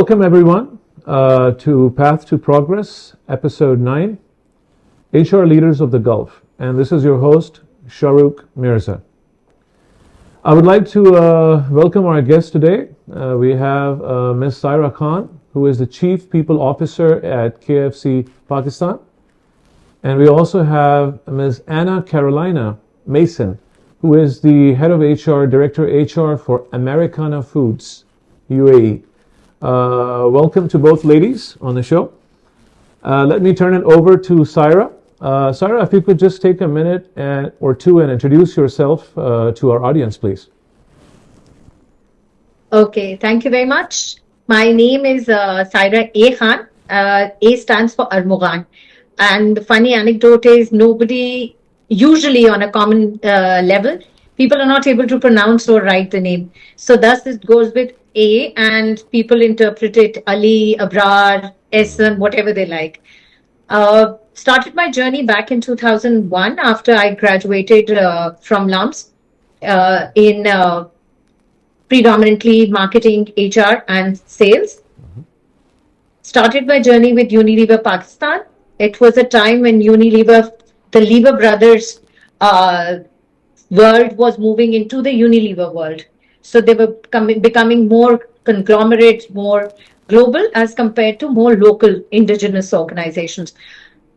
Welcome everyone to Path to Progress, Episode 9, HR Leaders of the Gulf. And this is your host, Shahrukh Mirza. I would like to welcome our guest today. We have Ms. Saira A, who is the Chief People Officer at KFC Pakistan. And we also have Ms. Anna Carolina Mason, who is the Head of HR, Director HR for Americana Foods, UAE. Welcome to both ladies on the show. Let me turn it over to Saira. Saira, if you could just take a minute or two and introduce yourself to our audience, please. Okay, thank you very much. My name is Saira A. A stands for Armugan. And the funny anecdote is nobody, usually on a common level, people are not able to pronounce or write the name. So thus it goes with A, and people interpret it Ali, Abrar, Esam, whatever they like. Started my journey back in 2001 after I graduated from LUMS in predominantly marketing, HR and sales. Started my journey with Unilever Pakistan. It was a time when Unilever, the Lever brothers world was moving into the Unilever world. So they were becoming more conglomerate, more global as compared to more local indigenous organizations.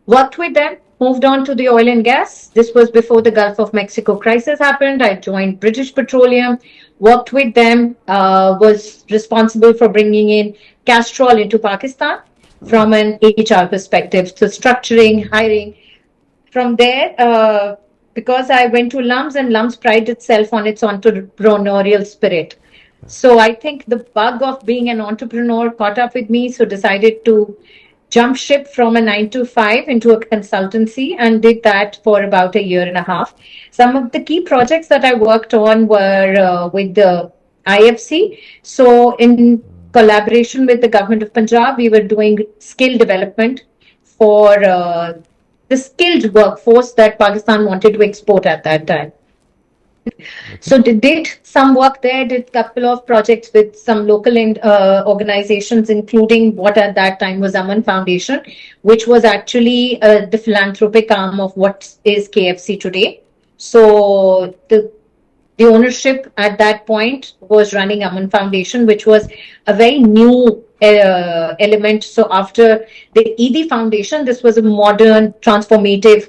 Worked with them, moved on to the oil and gas. This was before the Gulf of Mexico crisis happened. I joined British Petroleum, worked with them, was responsible for bringing in Castrol into Pakistan from an HR perspective. So structuring, hiring. From there, because I went to LUMS and LUMS prided itself on its entrepreneurial spirit. So I think the bug of being an entrepreneur caught up with me, so decided to jump ship from a 9 to 5 into a consultancy and did that for about a year and a half. Some of the key projects that I worked on were with the IFC. So in collaboration with the government of Punjab, we were doing skill development for the skilled workforce that Pakistan wanted to export at that time. So did some work there, did a couple of projects with some local organizations, including what at that time was Aman Foundation, which was actually the philanthropic arm of what is KFC today. So the ownership at that point was running Aman Foundation, which was a very new element. So after the ED Foundation, this was a modern, transformative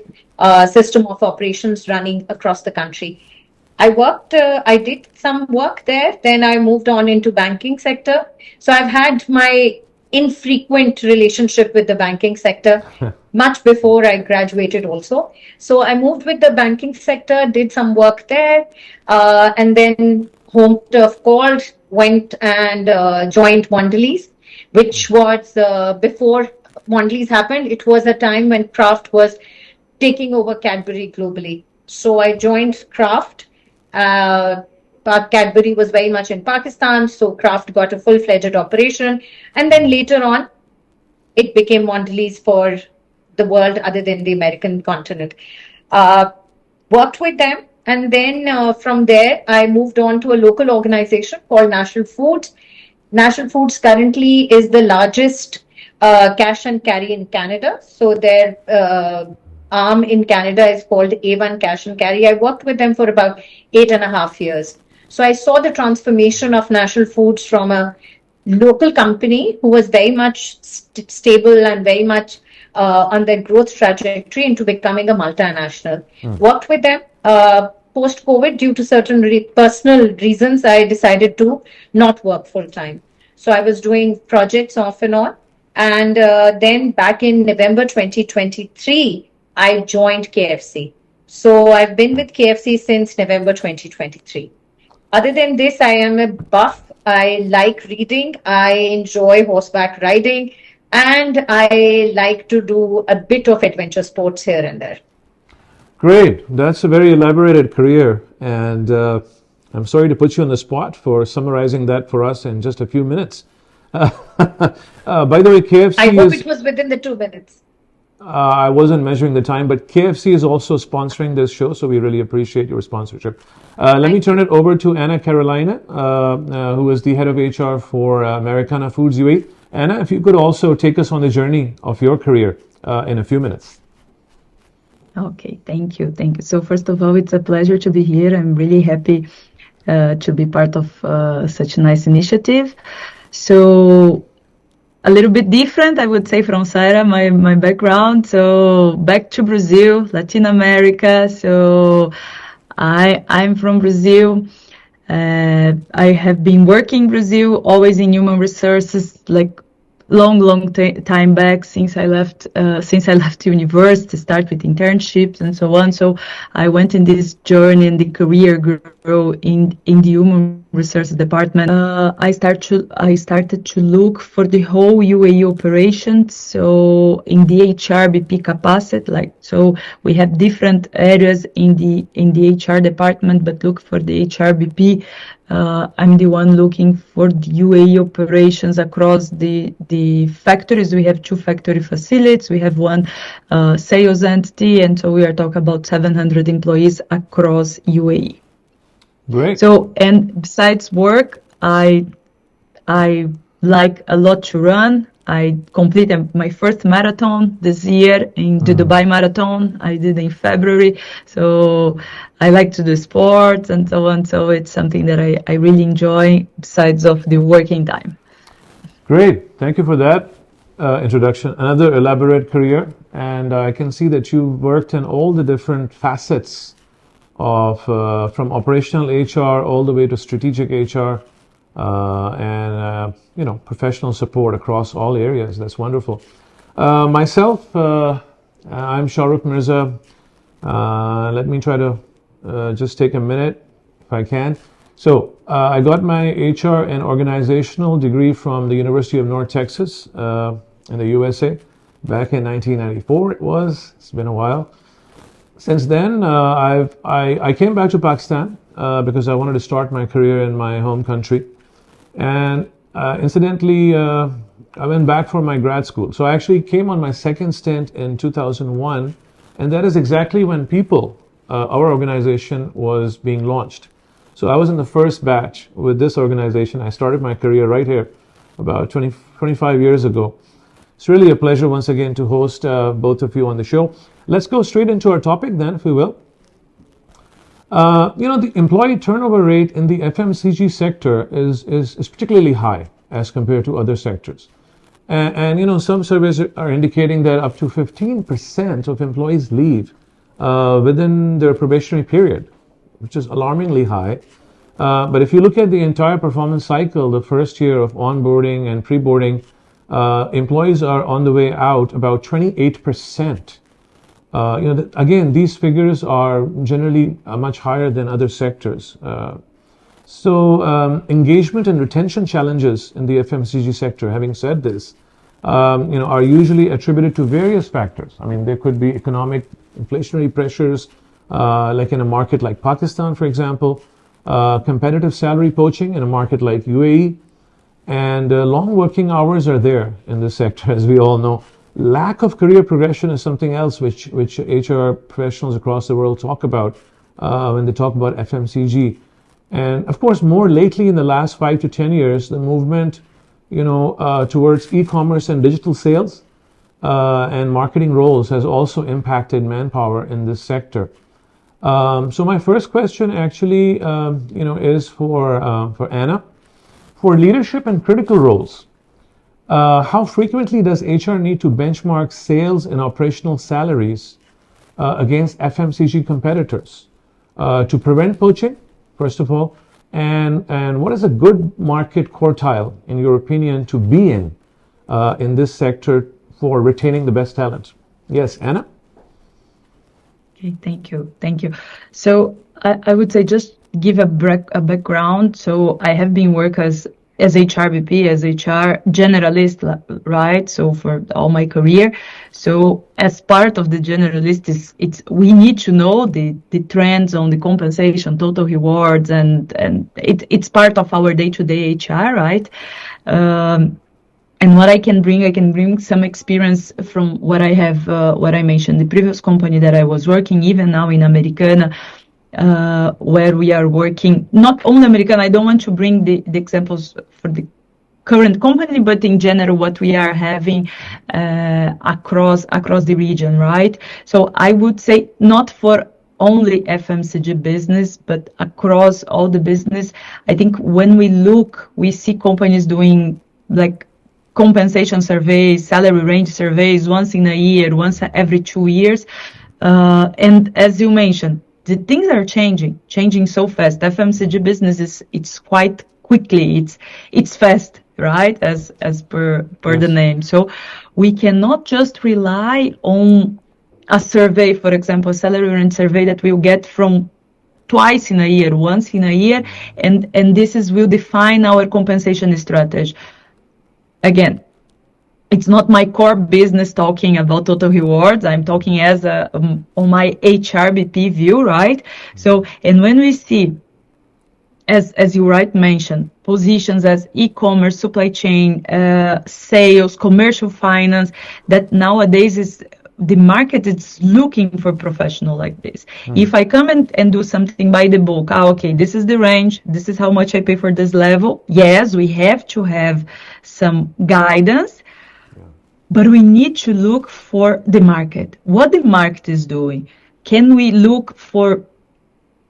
system of operations running across the country. I did some work there. Then I moved on into banking sector. So I've had my infrequent relationship with the banking sector much before I graduated also. So I moved with the banking sector, did some work there, and then home turf called, went and joined Mondelez, which was before Mondelez happened. It was a time when Kraft was taking over Cadbury globally. So I joined Kraft. Cadbury was very much in Pakistan, so Kraft got a full-fledged operation. And then later on, it became Mondelez for the world other than the American continent. Worked with them. And then from there, I moved on to a local organization called National Foods. National Foods currently is the largest cash and carry in Canada. So their arm in Canada is called A1 Cash and Carry. I worked with them for about 8.5 years. So I saw the transformation of National Foods from a local company who was very much stable and very much on their growth trajectory into becoming a multinational. Worked with them. Post-COVID, due to certain personal reasons, I decided to not work full-time. So I was doing projects off and on. And then back in November 2023, I joined KFC. So I've been with KFC since November 2023. Other than this, I am a buff. I like reading. I enjoy horseback riding. And I like to do a bit of adventure sports here and there. Great. That's a very elaborated career. And I'm sorry to put you on the spot for summarizing that for us in just a few minutes. By the way, KFC I hope it was within the 2 minutes. I wasn't measuring the time, but KFC is also sponsoring this show, so we really appreciate your sponsorship. Let me turn it over to Anna Carolina, who is the head of HR for Americana Foods UAE. Anna, if you could also take us on the journey of your career in a few minutes. Okay, thank you. Thank you. So first of all, it's a pleasure to be here. I'm really happy to be part of such a nice initiative. So a little bit different, I would say, from Saira, my background. So back to Brazil, Latin America. So I'm from Brazil. I have been working in Brazil, always in human resources, like long time back since I left university, start with internships and so on. So I went in this journey and the career grow in the human resources department. I started to look for the whole UAE operations. So in the HRBP capacity, so we have different areas in the HR department, but look for the HRBP. I'm the one looking for the UAE operations across the factories. We have 2 factory facilities. We have 1 sales entity, and so we are talking about 700 employees across UAE. Great. So, and besides work, I like a lot to run. I completed my first marathon this year in the Dubai Marathon. I did in February. So I like to do sports and so on. So it's something that I really enjoy besides of the working time. Great. Thank you for that introduction. Another elaborate career. And I can see that you've worked in all the different facets of from operational HR all the way to strategic HR. And professional support across all areas. That's wonderful. Myself, I'm Shahrukh Mirza. Let me try to just take a minute if I can. So I got my HR and organizational degree from the University of North Texas in the USA back in 1994. It's been a while. Since then, I came back to Pakistan because I wanted to start my career in my home country. And incidentally, I went back for my grad school. So I actually came on my second stint in 2001, and that is exactly when our organization was being launched. So I was in the first batch with this organization. I started my career right here about 25 years ago. It's really a pleasure once again to host both of you on the show. Let's go straight into our topic then, if we will. The employee turnover rate in the FMCG sector is particularly high as compared to other sectors. And some surveys are indicating that up to 15% of employees leave within their probationary period, which is alarmingly high. But if you look at the entire performance cycle, the first year of onboarding and pre-boarding, employees are on the way out about 28%. Again, these figures are generally much higher than other sectors. So engagement and retention challenges in the FMCG sector, having said this, are usually attributed to various factors. I mean, there could be economic inflationary pressures, like in a market like Pakistan, for example, competitive salary poaching in a market like UAE, and long working hours are there in this sector, as we all know. Lack of career progression is something else which HR professionals across the world talk about when they talk about FMCG. And of course, more lately in the last 5 to 10 years, the movement, towards e-commerce and digital sales and marketing roles has also impacted manpower in this sector. So my first question actually, is for Anna. For leadership and critical roles, how frequently does HR need to benchmark sales and operational salaries against FMCG competitors to prevent poaching, first of all? And what is a good market quartile, in your opinion, to be in this sector for retaining the best talent? Yes, Anna? Okay, thank you. So I would say just give a background. So I have been working as HRBP, as HR generalist, right? So for all my career. So as part of the generalist, we need to know the trends on the compensation, total rewards, and it's part of our day-to-day HR, right? and what I can bring some experience from what I have, what I mentioned, the previous company that I was working, even now in Americana, where we are working, not only Americana, I don't want to bring the examples for the current company, but in general, what we are having across the region, right? So I would say not for only FMCG business, but across all the business. I think when we look, we see companies doing like compensation surveys, salary range surveys once in a year, once every 2 years. And as you mentioned, the things are changing so fast. FMCG business it's quite quickly, it's fast, right? As per Yes. the name. So we cannot just rely on a survey, for example, a salary range survey that we'll get from twice in a year, once in a year, and this will define our compensation strategy. Again, it's not my core business talking about total rewards. I'm talking as on my HRBP view, right? So, and when we see, as you right mentioned, positions as e-commerce, supply chain, sales, commercial finance, that nowadays is the market is looking for professional like this. If I come and do something by the book, okay, this is the range, this is how much I pay for this level. Yes, we have to have some guidance, but we need to look for the market, what the market is doing. Can we look for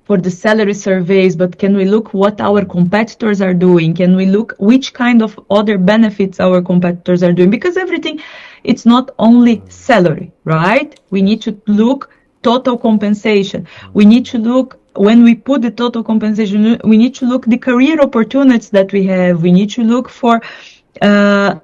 the salary surveys, but can we look what our competitors are doing? Can we look which kind of other benefits our competitors are doing? Because everything, it's not only salary, right? We need to look total compensation. We need to look, when we put the total compensation, we need to look the career opportunities that we have. We need to look for as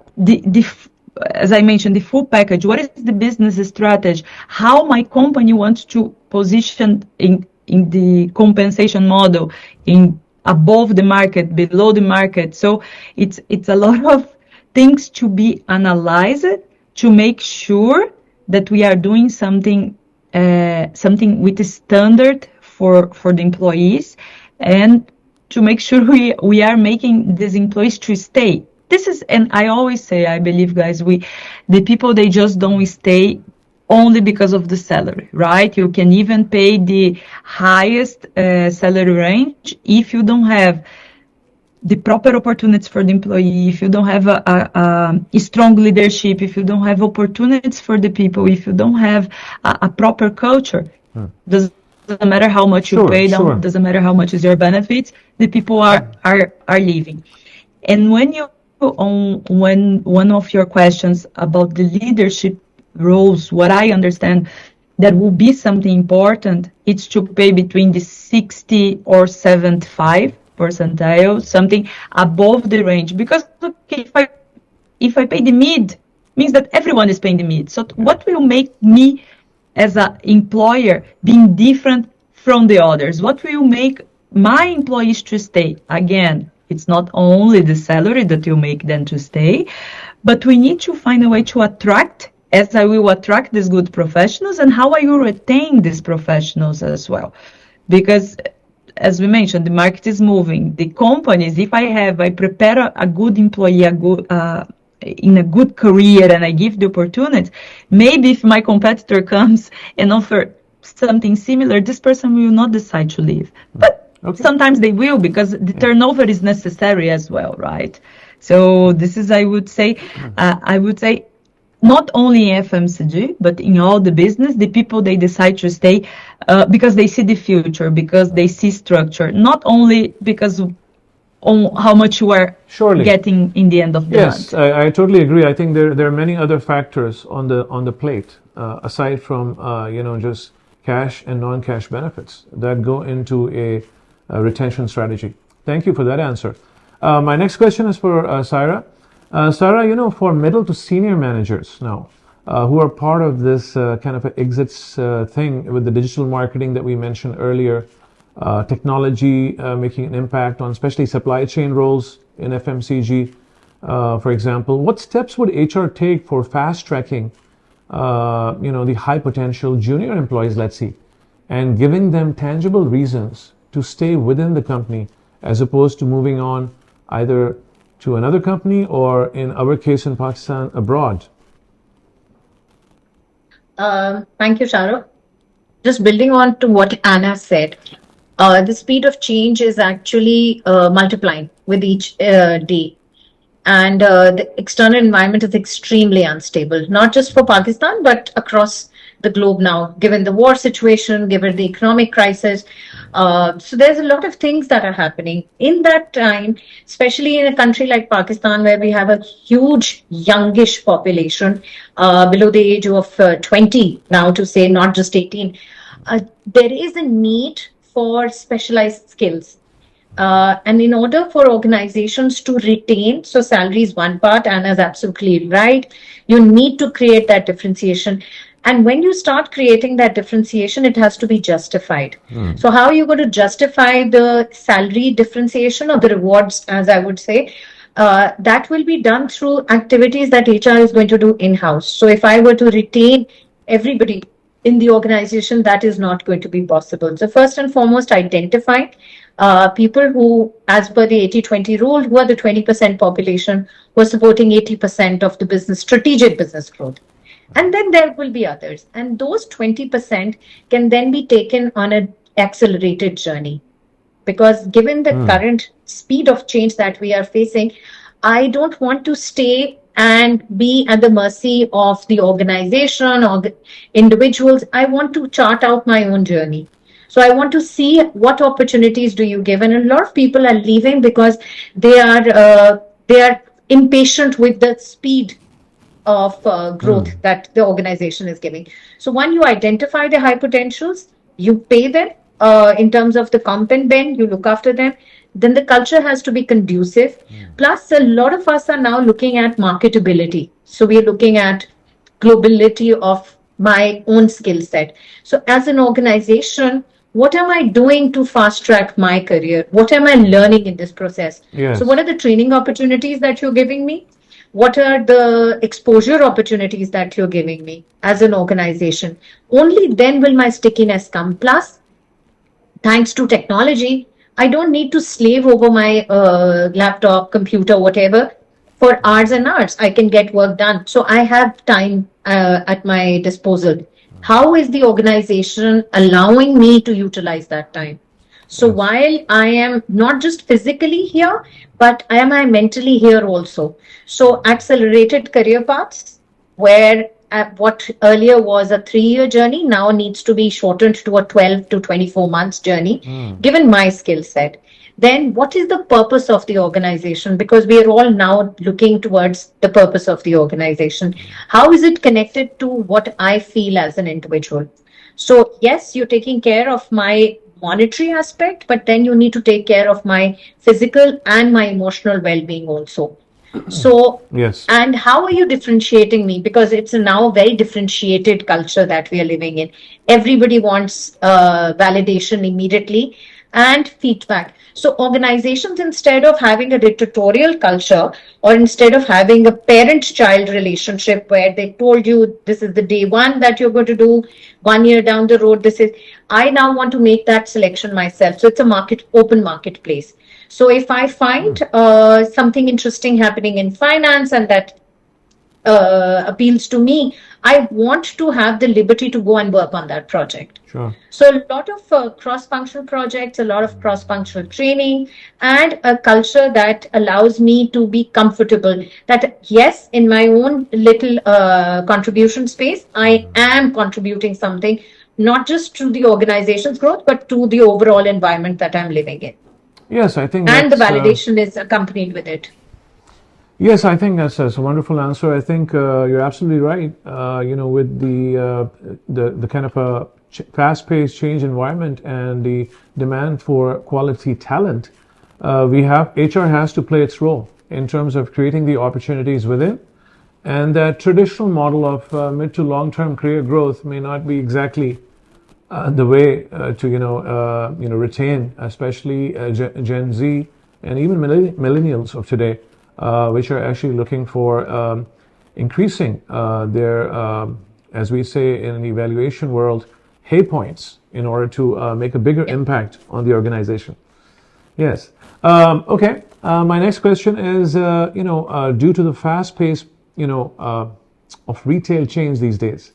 I mentioned, the full package. What is the business strategy? How my company wants to position in the compensation model, in above the market, below the market. So it's a lot of things to be analyzed to make sure that we are doing something with the standard for the employees, and to make sure we are making these employees to stay. This is, and I always say, I believe, guys, the people, they just don't stay only because of the salary, right? You can even pay the highest salary range if you don't have the proper opportunities for the employee, if you don't have a strong leadership, if you don't have opportunities for the people, if you don't have a proper culture. Doesn't matter how much you pay them, doesn't matter how much is your benefits, the people are leaving. And when one of your questions about the leadership roles, what I understand that will be something important, it's to pay between the 60 or 75 percentile, something above the range. Because okay, if I pay the mid, means that everyone is paying the mid. So what will make me as an employer being different from the others? What will make my employees to stay? Again, it's not only the salary that will make them to stay, but we need to find a way to attract, as I will attract these good professionals, and how I will retain these professionals as well. Because, as we mentioned, the market is moving. The companies, if I prepare a good employee, in a good career, and I give the opportunity, maybe if my competitor comes and offer something similar, this person will not decide to leave. But sometimes they will, because the turnover is necessary as well, right? So this is, I would say, not only in FMCG, but in all the business, the people, they decide to stay because they see the future, because they see structure, not only because on how much you are getting in the end of the month. Yes, I totally agree. I think there are many other factors on the plate aside from just cash and non-cash benefits that go into a retention strategy. Thank you for that answer. My next question is for Saira. Saira, for middle to senior managers now who are part of this kind of exits thing with the digital marketing that we mentioned earlier, technology making an impact on especially supply chain roles in FMCG, for example. What steps would HR take for fast tracking, the high potential junior employees, let's see, and giving them tangible reasons to stay within the company as opposed to moving on either to another company, or in our case in Pakistan, abroad? Thank you, Shahrukh. Just building on to what Anna said, the speed of change is actually multiplying with each day. And the external environment is extremely unstable, not just for Pakistan, but across the globe now, given the war situation, given the economic crisis. So there's a lot of things that are happening. In that time, especially in a country like Pakistan, where we have a huge youngish population, below the age of 20 now, to say, not just 18, there is a need for specialized skills. And in order for organizations to retain, so salary is one part, Anna is absolutely right. You need to create that differentiation. And when you start creating that differentiation, it has to be justified. So how are you going to justify the salary differentiation or the rewards, as I would say? That will be done through activities that HR is going to do in-house. So if I were to retain everybody in the organization, that is not going to be possible. So first and foremost, identify people who, as per the 80-20 rule, who are the 20% population who are supporting 80% of the business, strategic business growth. And then there will be others. And those 20% can then be taken on an accelerated journey. Because given the current speed of change that we are facing, I don't want to stay and be at the mercy of the organization or the individuals. I want to chart out my own journey. So I want to see what opportunities do you give. And a lot of people are leaving because they are impatient with the speed of growth that the organization is giving. So one, you identify the high potentials, you pay them in terms of the comp and ben, you look after them. Then the culture has to be conducive. Plus, a lot of us are now looking at marketability. So we are looking at globality of my own skill set. So as an organization, what am I doing to fast track my career? What am I learning in this process? Yes. So what are the training opportunities that you're giving me? What are the exposure opportunities that you're giving me as an organization? Only then will my stickiness come. Plus, thanks to technology, I don't need to slave over my laptop, computer, whatever, for hours and hours. I can get work done. So I have time at my disposal. How is the organization allowing me to utilize that time? So while I am not just physically here, but am I mentally here also? So accelerated career paths, where what earlier was a 3-year journey now needs to be shortened to a 12 to 24 months journey, given my skill set. Then what is the purpose of the organization? Because we are all now looking towards the purpose of the organization. How is it connected to what I feel as an individual? So yes, you're taking care of my monetary aspect, but then you need to take care of my physical and my emotional well-being also. So, Yes. and how are you differentiating me? Because it's now a very differentiated culture that we are living in. Everybody wants validation immediately and feedback. So organizations, instead of having a dictatorial culture, or instead of having a parent-child relationship where they told you this is the day one that you're going to do, 1 year down the road, this is, I now want to make that selection myself. So it's a open marketplace. So if I find something interesting happening in finance and that appeals to me, I want to have the liberty to go and work on that project. Sure. So a lot of cross-functional projects, a lot of cross-functional training, and a culture that allows me to be comfortable that, yes, in my own little contribution space, I am contributing something, not just to the organization's growth, but to the overall environment that I'm living in. Yes, I think And the that's, validation is accompanied with it. Yes, I think that's a wonderful answer. I think you're absolutely right. With the kind of a fast-paced change environment and the demand for quality talent, HR has to play its role in terms of creating the opportunities within. And that traditional model of mid to long-term career growth may not be exactly the way to retain, especially Gen Z and even millennials of today, which are actually looking for increasing their, as we say in the evaluation world, hay points in order to make a bigger impact on the organization. Yes. Okay. My next question is, due to the fast pace, of retail change these days,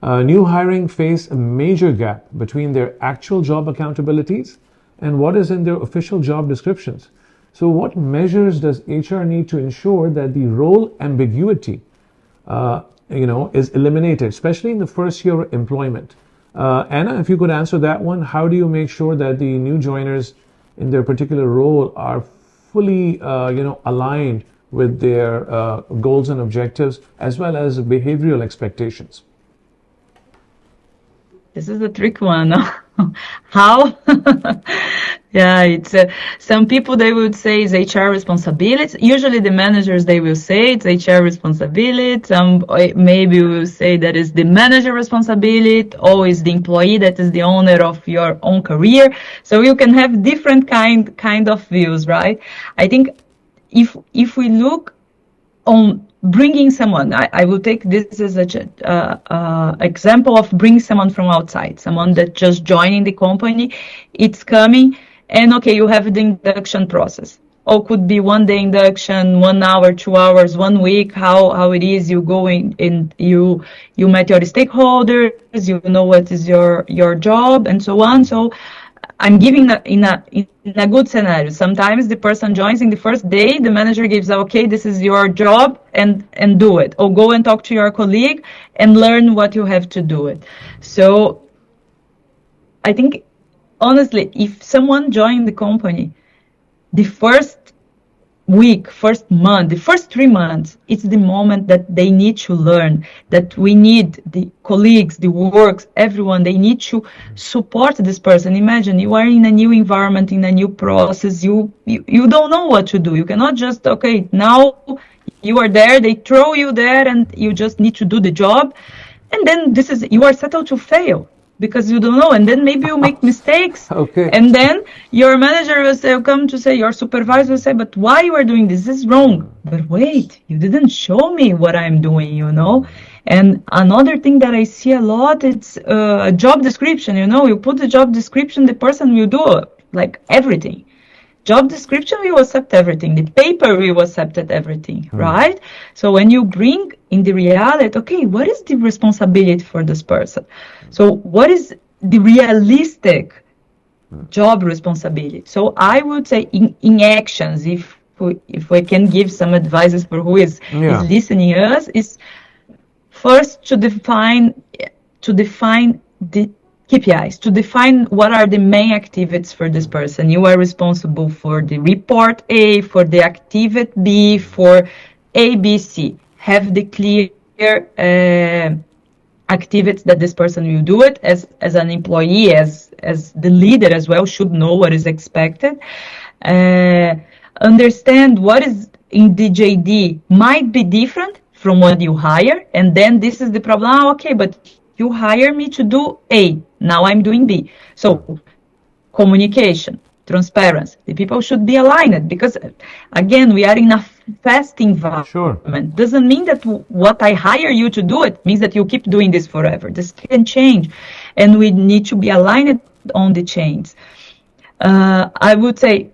new hiring face a major gap between their actual job accountabilities and what is in their official job descriptions. So, what measures does HR need to ensure that the role ambiguity, is eliminated, especially in the first year of employment? Anna, if you could answer that one, how do you make sure that the new joiners in their particular role are fully, aligned with their goals and objectives as well as behavioral expectations? This is a trick one. How? Yeah, it's some people they would say it's HR responsibility. Usually the managers they will say it's HR responsibility. Some maybe will say that is the manager responsibility, or is the employee that is the owner of your own career. So you can have different kind of views, right? I think if we look on bringing someone, I will take this as a example of bringing someone from outside, someone that just joining the company, it's coming, and okay, you have the induction process. Or could be 1 day induction, 1 hour, 2 hours, 1 week, how it is, you go in and you met your stakeholders, you know what is your job, and so on. So I'm giving in a good scenario. Sometimes the person joins in the first day, the manager gives, okay, this is your job, and do it. Or go and talk to your colleague and learn what you have to do it. So I think, honestly, if someone joined the company, the first week, first month, the first 3 months, it's the moment that they need to learn, that we need the colleagues, the works, everyone, they need to support this person. Imagine you are in a new environment, in a new process, you don't know what to do. You cannot just, okay, now you are there, they throw you there and you just need to do the job. And then you are settled to fail, because you don't know, and then maybe you make mistakes. Okay. And then your manager will come to say, your supervisor will say, but why you are doing this? This is wrong. But wait, you didn't show me what I'm doing, And another thing that I see a lot, it's a job description, you put the job description, the person will do like everything. Job description will accept everything. The paper will accept everything, right? So when you bring in the reality, okay, what is the responsibility for this person? So what is the realistic job responsibility? So I would say in actions, if we can give some advices for who is listening us, is first to define the KPIs, to define what are the main activities for this person. You are responsible for the report A, for the activity B, for A, B, C. Have the clear activities that this person will do it as an employee, as the leader as well, should know what is expected. Understand what is in the JD might be different from what you hire, and then this is the problem. Okay, but you hire me to do A, now I'm doing B. So communication, transparency, the people should be aligned, because again, we are in a fast environment. Sure. Doesn't mean that what I hire you to do it means that you keep doing this forever. This can change, and we need to be aligned on the change. I would say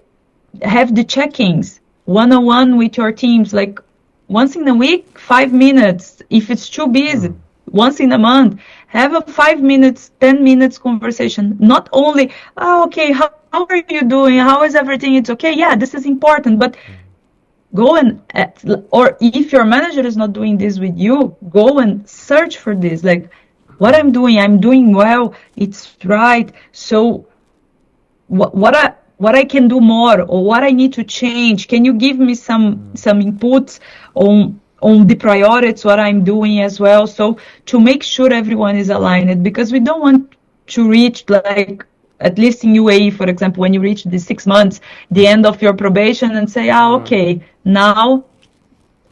have the check-ins one-on-one with your teams, like once in a week, 5 minutes. If it's too busy, once in a month, have a 5 minutes, 10 minutes conversation. Not only, okay, how are you doing? How is everything? It's okay. Yeah, this is important, but go or if your manager is not doing this with you, go and search for this. Like, what I'm doing well. It's right. So what I can do more, or what I need to change? Can you give me some inputs on the priorities, what I'm doing as well? So to make sure everyone is aligned, because we don't want to reach, like, at least in UAE, for example, when you reach the 6 months, the end of your probation, and say, okay, now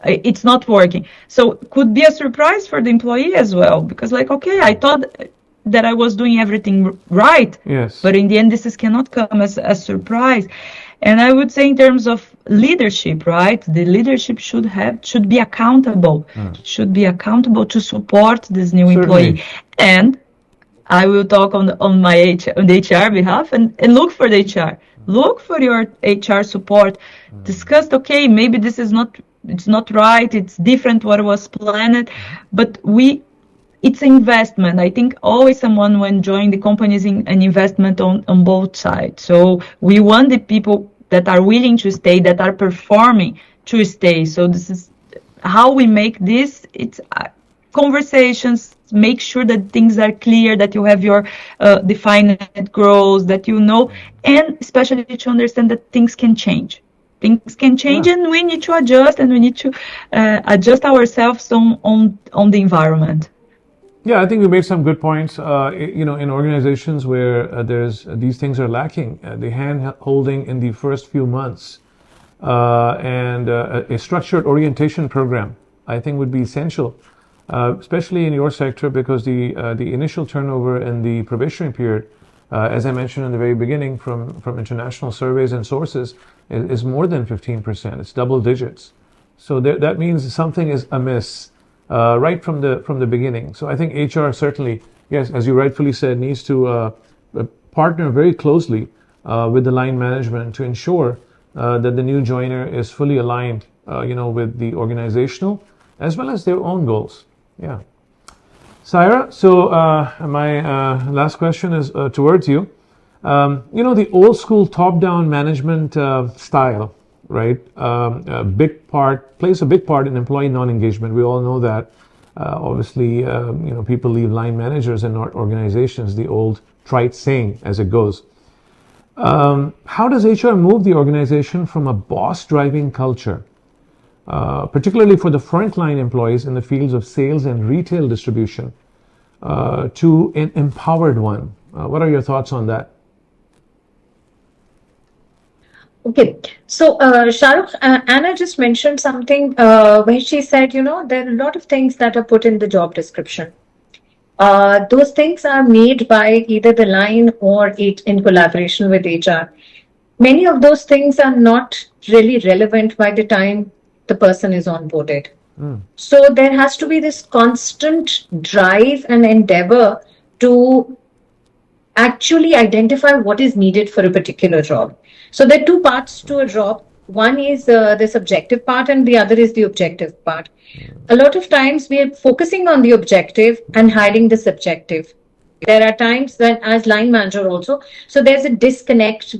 it's not working. So it could be a surprise for the employee as well, because like, okay, I thought that I was doing everything right. Yes. But in the end, this cannot come as a surprise. And I would say in terms of leadership, right? The leadership should be accountable, should be accountable to support this new employee. And I will talk on the HR behalf and look for the HR. look for your HR support, discussed, okay, maybe this is it's not right, it's different what was planned, but it's investment. I think always someone when joining the company is an investment on both sides. So we want the people that are willing to stay, that are performing to stay. So this is how we make this. It's conversations, make sure that things are clear, that you have your defined goals, that you know, and especially to understand that things can change. Things can change, and we need to adjust, and we need to adjust ourselves on the environment. Yeah, I think you made some good points. In organizations where these things are lacking, the hand holding in the first few months, and a structured orientation program, I think would be essential, especially in your sector, because the initial turnover in the probationary period, as I mentioned in the very beginning, from international surveys and sources, is more than 15%. It's double digits. So that means something is amiss. Right from the beginning. So I think HR certainly, yes, as you rightfully said, needs to partner very closely with the line management to ensure that the new joiner is fully aligned, with the organizational as well as their own goals. Yeah. Saira, so my last question is towards you. The old school top-down management style, right? Plays a big part in employee non-engagement. We all know that. Obviously, people leave line managers and not organizations. The old trite saying, as it goes. How does HR move the organization from a boss-driving culture, particularly for the frontline employees in the fields of sales and retail distribution, to an empowered one? What are your thoughts on that? Okay, so Shahrukh, Anna just mentioned something where she said, there are a lot of things that are put in the job description. Those things are made by either the line or in collaboration with HR. Many of those things are not really relevant by the time the person is onboarded. So there has to be this constant drive and endeavor to actually identify what is needed for a particular job. So there are two parts to a job. One is the subjective part and the other is the objective part. A lot of times we are focusing on the objective and hiding the subjective. There are times that as line manager also, so there's a disconnect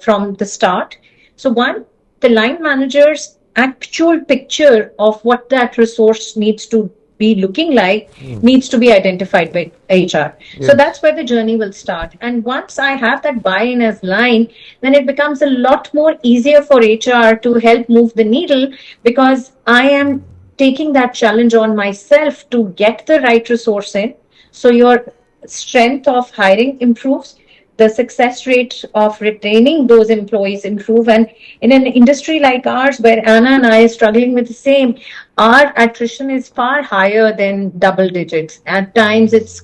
from the start. So one, the line manager's actual picture of what that resource needs to be looking like needs to be identified by HR. Yes. So that's where the journey will start. And once I have that buy-in as line, then it becomes a lot more easier for HR to help move the needle, because I am taking that challenge on myself to get the right resource in. So your strength of hiring improves, the success rate of retaining those employees improve. And in an industry like ours, where Anna and I are struggling with the same, our attrition is far higher than double digits. At times it's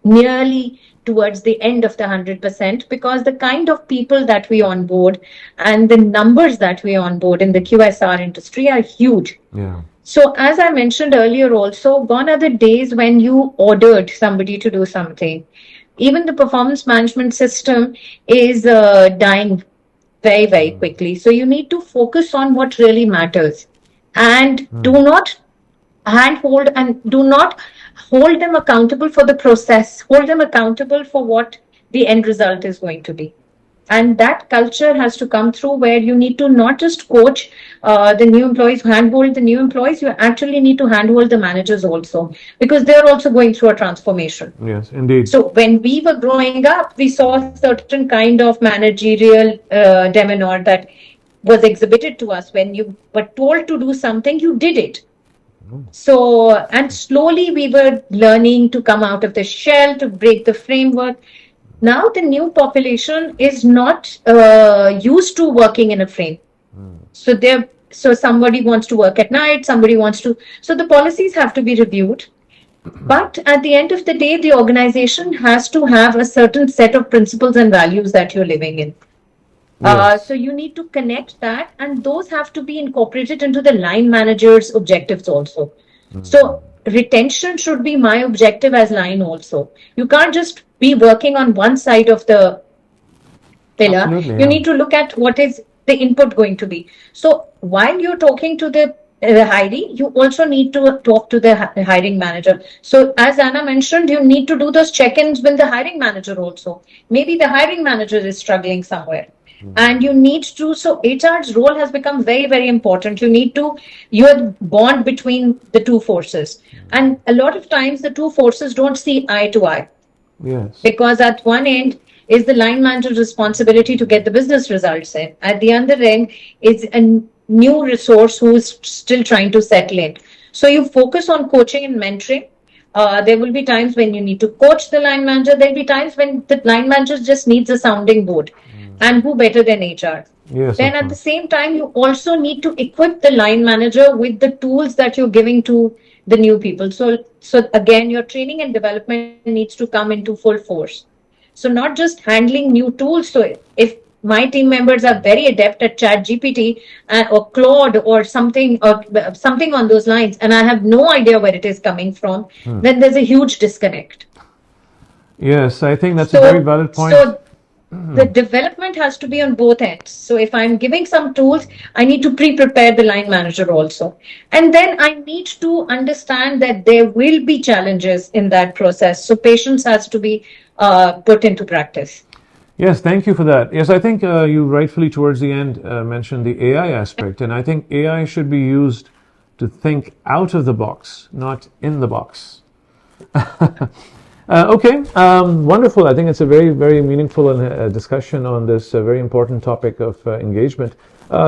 nearly towards the end of the 100%, because the kind of people that we onboard and the numbers that we onboard in the QSR industry are huge. Yeah. So as I mentioned earlier also, gone are the days when you ordered somebody to do something. Even the performance management system is dying very, very quickly. So you need to focus on what really matters, and do not handhold and do not hold them accountable for the process. Hold them accountable for what the end result is going to be. And that culture has to come through, where you need to not just coach the new employees, handhold the new employees, you actually need to handhold the managers also, because they're also going through a transformation. Yes, indeed. So when we were growing up, we saw a certain kind of managerial demeanor that was exhibited to us. When you were told to do something, you did it. So, and slowly we were learning to come out of the shell, to break the framework. Now the new population is not used to working in a frame. So somebody wants to work at night, somebody wants to. So the policies have to be reviewed. But at the end of the day, the organization has to have a certain set of principles and values that you're living in. Yes. So you need to connect that, and those have to be incorporated into the line manager's objectives also. So retention should be my objective as line also. You can't just be working on one side of the pillar, Absolutely, you yeah. need to look at what is the input going to be. So while you're talking to the hiree, you also need to talk to the hiring manager. So as Anna mentioned, you need to do those check-ins with the hiring manager also. Maybe the hiring manager is struggling somewhere. And you need to, so HR's role has become very, very important. You need to, your bond between the two forces. And a lot of times the two forces don't see eye to eye. Yes. Because at one end is the line manager's responsibility to get the business results in. At the other end is a new resource who is still trying to settle in. So you focus on coaching and mentoring. There will be times when you need to coach the line manager. There'll be times when the line manager just needs a sounding board. And who better than HR? Yes, Then of at the course. same time, you also need to equip the line manager with the tools that you're giving to the new people. So again, your training and development needs to come into full force. So not just handling new tools. So if my team members are very adept at Chat GPT or Claude or something on those lines, and I have no idea where it is coming from, then there's a huge disconnect. Yes, I think that's a very valid point. So the development has to be on both ends. So if I'm giving some tools, I need to pre-prepare the line manager also. And then I need to understand that there will be challenges in that process. So patience has to be put into practice. Yes, thank you for that. Yes, I think you rightfully towards the end mentioned the AI aspect, and I think AI should be used to think out of the box, not in the box. Okay, wonderful. I think it's a very, very meaningful discussion on this very important topic of engagement.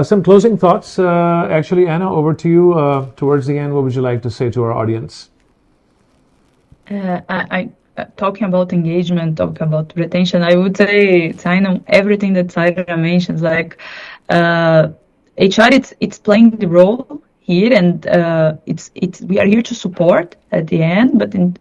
Some closing thoughts. Actually, Anna, over to you. Towards the end, what would you like to say to our audience? I talking about engagement, talking about retention, I would say, Saina, everything that Saira mentions, like HR, it's playing the role here, and we are here to support at the end, but in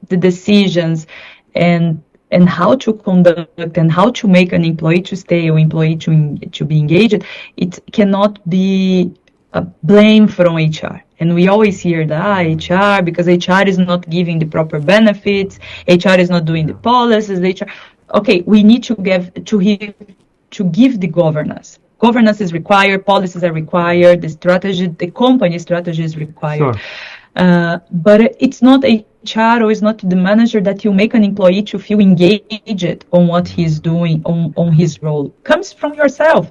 the decisions and how to conduct and how to make an employee to stay or employee to be engaged, it cannot be a blame from HR. And we always hear that HR, because HR is not giving the proper benefits, HR is not doing the policies, HR. Okay, we need to give the governance. Governance is required, policies are required, the company strategy is required. Sure. But it's not HR or it's not the manager that you make an employee to feel engaged on what he's doing, on his role. It comes from yourself.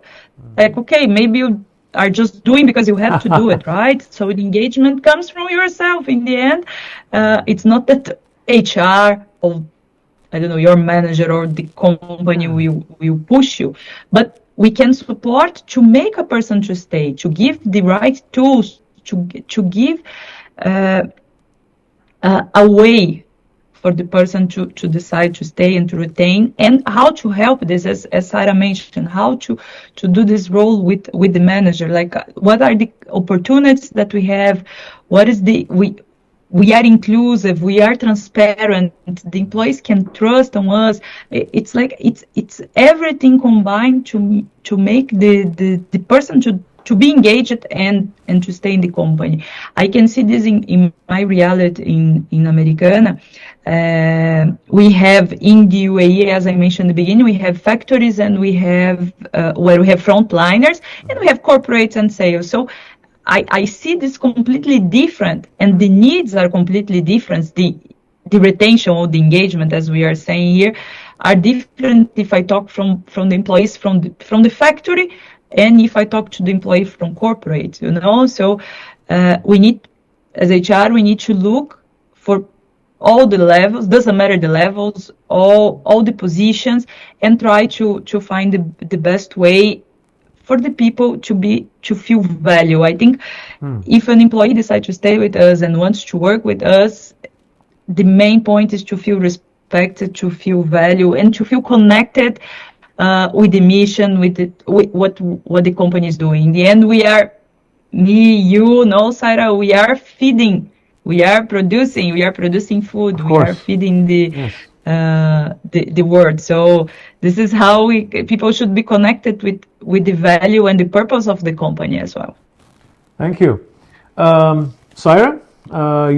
Like, okay, maybe you are just doing because you have to do it, right? So the engagement comes from yourself in the end. It's not that HR or, I don't know, your manager or the company will push you, but we can support to make a person to stay, to give the right tools, to give a way for the person to decide to stay and to retain, and how to help this, as Saira mentioned, how to do this role with the manager, like what are the opportunities that we have, what is we are inclusive, we are transparent, the employees can trust on us. It's like it's everything combined to make the person to be engaged and to stay in the company. I can see this in my reality in Americana. We have in the UAE, as I mentioned in the beginning, we have factories and we have where we have frontliners and we have corporates and sales. So I see this completely different, and the needs are completely different. The retention or the engagement, as we are saying here, are different if I talk from the employees from the factory, and if I talk to the employee from corporate, So we need, as HR, we need to look for all the levels, doesn't matter the levels, all the positions, and try to find the best way for the people to feel value. I think if an employee decides to stay with us and wants to work with us, the main point is to feel respected, to feel value, and to feel connected with the mission, with what the company is doing. In the end, we are, Saira, we are feeding, we are producing food, we are feeding the world. So this is how people should be connected with the value and the purpose of the company as well. Thank you. Saira,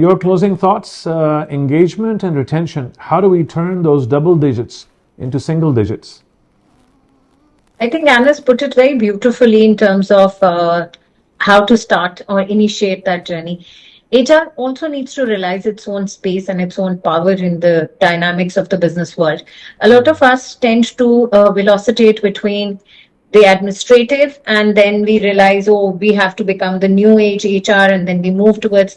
your closing thoughts, engagement and retention. How do we turn those double digits into single digits? I think Anna's put it very beautifully in terms of how to start or initiate that journey. HR also needs to realize its own space and its own power in the dynamics of the business world. A lot of us tend to velocitate between the administrative, and then we realize, oh, we have to become the new age HR, and then we move towards.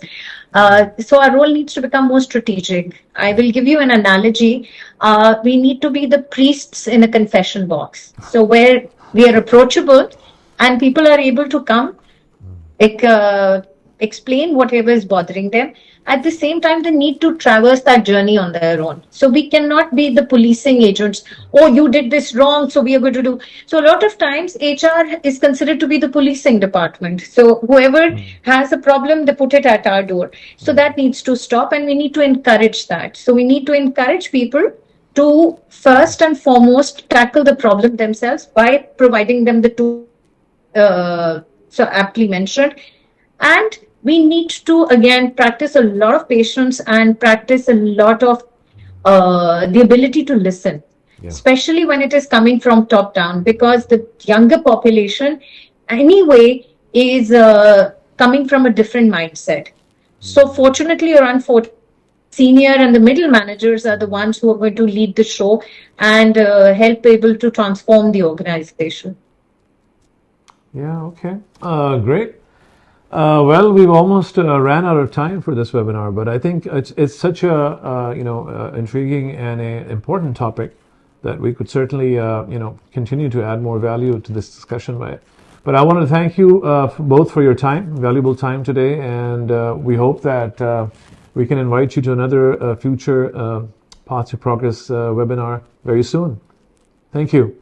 So our role needs to become more strategic. I will give you an analogy. We need to be the priests in a confession box. So where we are approachable and people are able to come, like, explain whatever is bothering them. At the same time, they need to traverse that journey on their own. So we cannot be the policing agents. Oh, you did this wrong, so we are going to do. So a lot of times, HR is considered to be the policing department. So whoever has a problem, they put it at our door. So that needs to stop, and we need to encourage that. So we need to encourage people to first and foremost tackle the problem themselves by providing them the tools, so aptly mentioned. And we need to, again, practice a lot of patience and practice a lot of the ability to listen, especially when it is coming from top down, because the younger population, anyway, is coming from a different mindset. So, fortunately or unfortunately, senior and the middle managers are the ones who are going to lead the show and help able to transform the organization. Yeah, okay. Great. Well, we've almost ran out of time for this webinar, but I think it's such a intriguing and a important topic that we could certainly continue to add more value to this discussion by it. But I want to thank you both for your time, valuable time today, and we hope that we can invite you to another future Path to Progress webinar very soon. Thank you.